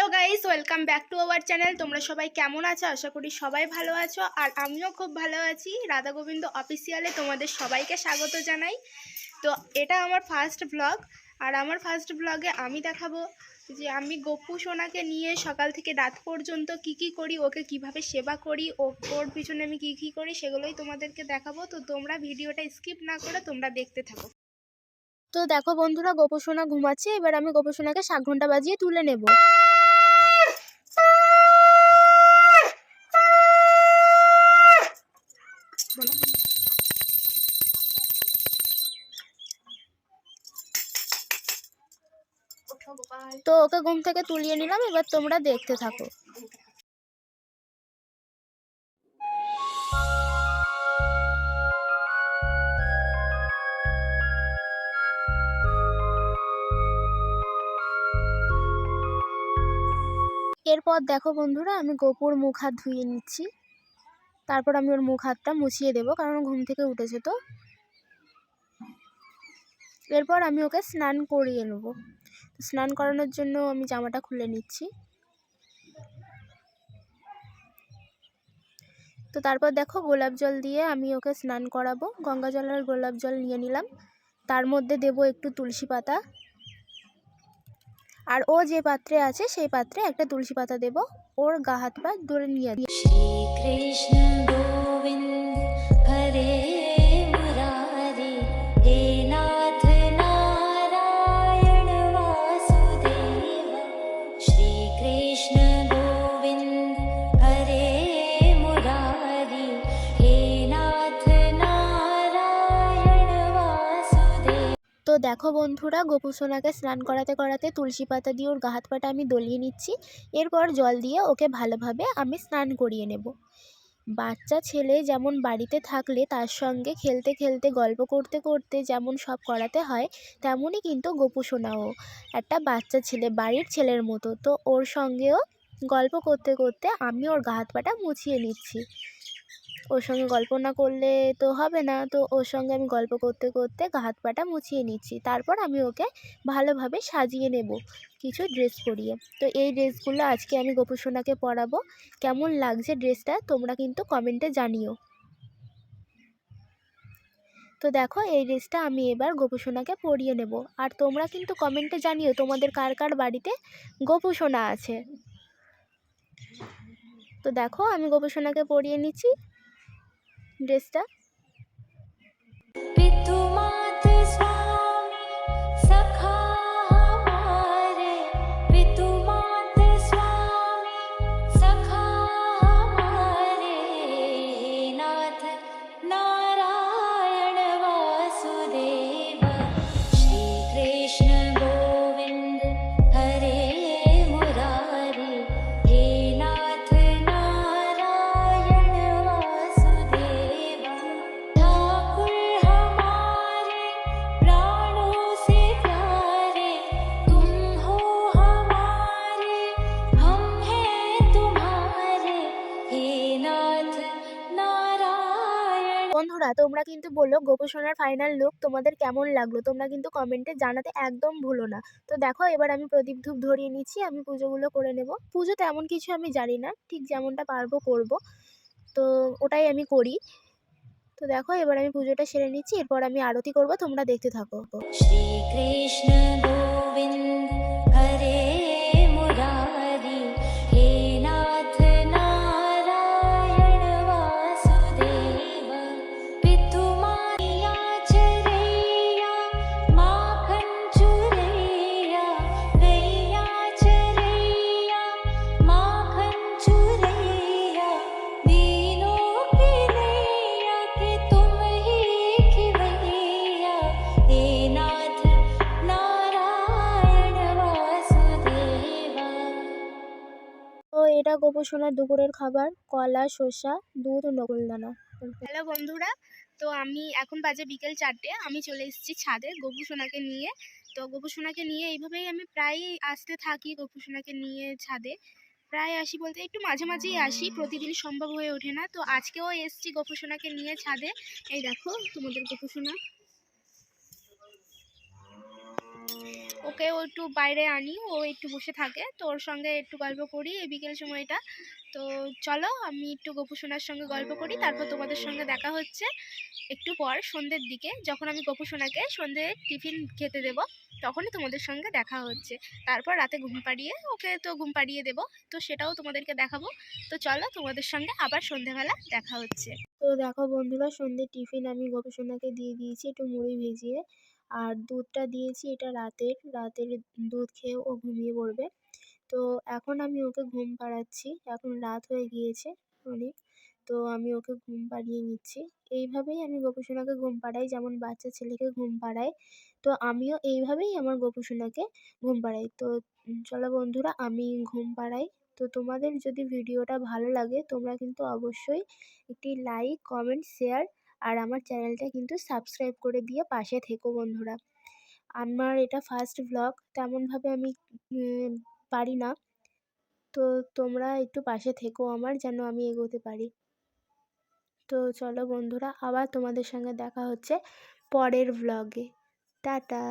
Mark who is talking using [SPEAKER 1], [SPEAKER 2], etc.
[SPEAKER 1] Hello guys, welcome back to our channel. তোমরা সবাই কেমন আছো? আশা করি সবাই ভালো আছো, আর আমিও খুব ভালো আছি। রাধা গোবিন্দ অফিসিয়ালে তোমাদের সবাইকে স্বাগত জানাই। তো এটা আমার ফার্স্ট ব্লগ, আর আমার ফার্স্ট ব্লগে আমি দেখাবো যে আমি গপু সোনাকে নিয়ে সকাল থেকে রাত পর্যন্ত কি করি, ওকে কিভাবে সেবা করি, ওর পিছনে আমি কি করি, সেগুলোই তোমাদেরকে দেখাবো। তো তোমরা ভিডিওটা স্কিপ না করে তোমরা দেখতে থাকো। তো দেখো বন্ধুরা, গপু সোনা ঘুমাচ্ছে। এবার আমি গপু সোনাকে শাক ঘন্টা বাজিয়ে তুলে নেব। তো ওকে ঘুম থেকে তুলিয়ে নিলাম, এবার তোমরা দেখতে থাকো। এরপর দেখো বন্ধুরা, আমি গপুর মুখ হাত ধুয়ে নিচ্ছি। তারপর আমি ওর মুখ হাতটা মুছিয়ে দেবো, কারণ ঘুম থেকে উঠেছে। তো এরপর আমি ওকে স্নান করিয়ে নেব। স্নান করানোর জন্য আমি জামাটা খুলে নিচ্ছি। তো তারপর দেখো, গোলাপ জল দিয়ে আমি ওকে স্নান করাবো। গঙ্গা জল আর গোলাপ জল নিয়ে নিলাম, তার মধ্যে দেব একটু তুলসী পাতা, আর ও যে পাত্রে আছে সেই পাত্রে একটা তুলসী পাতা দেব। ওর গা হাত পা ধরে নিয়ে
[SPEAKER 2] কৃষ্ণ গোবিন্দ হরে মুরারি, হে নাথ নারায়ণ বাসুদেব। শ্রী কৃষ্ণ গোবিন্দ হরে মুরারি, হে নাথ নারায়ণ বাসুদেব।
[SPEAKER 1] তো দেখো বন্ধুরা, গপু সোনাকে স্নান করাতে করাতে তুলসী পাতা দিয়ে ওর গা হাত পাটা আমি দলিয়ে নিচ্ছি। এরপর জল দিয়ে ওকে ভালোভাবে আমি স্নান করিয়ে নেব। বাচ্চা ছেলে যেমন বাড়িতে থাকলে তার সঙ্গে খেলতে খেলতে গল্প করতে করতে যেমন সব করাতে হয়, তেমনই কিন্তু গপু সোনাও একটা বাচ্চা ছেলে, বাড়ির ছেলের মতো। তো ওর সঙ্গেও গল্প করতে করতে আমি ওর গা হাত পাটা মুছিয়ে নিচ্ছি। ওর সঙ্গে গল্প না করলে তো হবে না, তো ওর সঙ্গে আমি গল্প করতে করতে গা হাত পাটা মুছিয়ে নিচ্ছি। তারপর আমি ওকে ভালোভাবে সাজিয়ে নেব কিছু ড্রেস পরিয়ে। তো এই ড্রেসগুলো আজকে আমি গপু সোনাকে পরাবো। কেমন লাগছে ড্রেসটা তোমরা কিন্তু কমেন্টে জানিও। তো দেখো, এই ড্রেসটা আমি এবার গপু সোনাকে পরিয়ে নেব, আর তোমরা কিন্তু কমেন্টে জানিও তোমাদের কার কার বাড়িতে গপু সোনা আছে। তো দেখো, আমি গপু সোনাকে পরিয়ে নিচ্ছি ড্রেসটা।
[SPEAKER 2] पितु मात स्वामी सखा हमारे, पितु मात स्वामी सखा हमारे, नाथ नारायण वासुदेव। श्री कृष्ण गोविंद हरे मुरारी, हे नाथ नारायण वासुदेव। ठाकुर हमारे प्राणों से प्यारे, तुम हो हमारे, हम हैं तुम्हारे, हे नाथ नारायण।
[SPEAKER 1] বন্ধুরা, তোমরা কিন্তু বলো গপু সোনার ফাইনাল লুক তোমাদের কেমন লাগলো, তোমরা কিন্তু কমেন্টে জানাতে একদম ভুলো না। তো দেখো, এবার আমি প্রদীপ ধূপ ধরিয়ে নিচ্ছি, আমি পুজোগুলো করে নেব। পুজো তেমন কিছু আমি জানি না, ঠিক যেমনটা পারবো করব, তো ওটাই আমি করি। তো দেখো, এবার আমি পুজোটা সেরে নিচ্ছি, এরপর আমি আরতি করব, তোমরা দেখতে থাকো।
[SPEAKER 2] श्री कृष्ण गोविंद हरे मुरारी, हे नाथ नारायण वासुदेव। पितु माया चरैया माखन चुरैया, गैया चरैया माखन चुरैया, दीनों की नैया के तुम ही खिवैया, हे नाथ नारायण वासुदेवा।
[SPEAKER 1] তো এটা গপু সোনার দুপুরের খাবার, কলা, শসা, দুধ, নকুলদানা। হ্যালো বন্ধুরা, তো আমি এখন বাজে বিকেল 4টে, আমি চলে এসেছি ছাদে গপু সোনাকে নিয়ে। তো গপু সোনাকে নিয়ে এইভাবেই আমি প্রায়ই আসতে থাকি, গপু সোনাকে নিয়ে ছাদে প্রায় আসি, বলতে একটু মাঝে মাঝেই আসি, প্রতিদিন সম্ভব হয়ে ওঠে না। তো আজকেও এসেছি গপু সোনাকে নিয়ে ছাদে। এই দেখো তোমাদের গপু সোনা। ওকেও একটু বাইরে আনি, ও একটু বসে থাকে, তো ওর সঙ্গে একটু গল্প করি এই বিকেল সময়টা। তো চলো আমি একটু গোপু সোনার সঙ্গে গল্প করি, তারপর তোমাদের সঙ্গে দেখা হচ্ছে একটু পর সন্ধ্যের দিকে, যখন আমি গোপু সোনাকে সন্ধ্যে টিফিন খেতে দেব, তখনই তোমাদের সঙ্গে দেখা হচ্ছে। তারপর রাতে ঘুম পাড়িয়ে ওকে তো ঘুম পাড়িয়ে দেব, তো সেটাও তোমাদেরকে দেখাবো। তো চলো তোমাদের সঙ্গে আবার সন্ধ্যেবেলা দেখা হচ্ছে। তো দেখো বন্ধুরা, সন্ধ্যের টিফিন আমি গোপু সোনাকে দিয়ে দিয়েছি একটু মুড়ি ভিজিয়ে, আর দুধটা দিয়েছি, এটা রাতের দুধ খেয়ে ও ঘুমিয়ে পড়বে। তো এখন আমি ওকে ঘুম পাড়াচ্ছি, এখন রাত হয়ে গিয়েছে অনেক। তো আমি ওকে ঘুম পাড়িয়ে নিচ্ছি। এইভাবেই আমি গোপু সোনাকে ঘুম পাড়াই, যেমন বাচ্চা ছেলেকে ঘুম পাড়ায়। তো আমিও এইভাবেই আমার গোপু সোনাকে ঘুম পাড়াই। তো চলো বন্ধুরা, আমি ঘুম পাড়াই। তো তোমাদের যদি ভিডিওটা ভালো লাগে তোমরা কিন্তু অবশ্যই একটি লাইক, কমেন্ট, শেয়ার আর আমার চ্যানেলটা কিন্তু সাবস্ক্রাইব করে দিয়ে পাশে থেকো বন্ধুরা। আমার এটা ফার্স্ট ভ্লগ, তেমনভাবে আমি পারি না। তো তোমরা একটু পাশে থেকো আমার, যেন আমি এগোতে পারি। তো চলো বন্ধুরা, আবার তোমাদের সঙ্গে দেখা হচ্ছে পরের ভ্লগে। টাটা।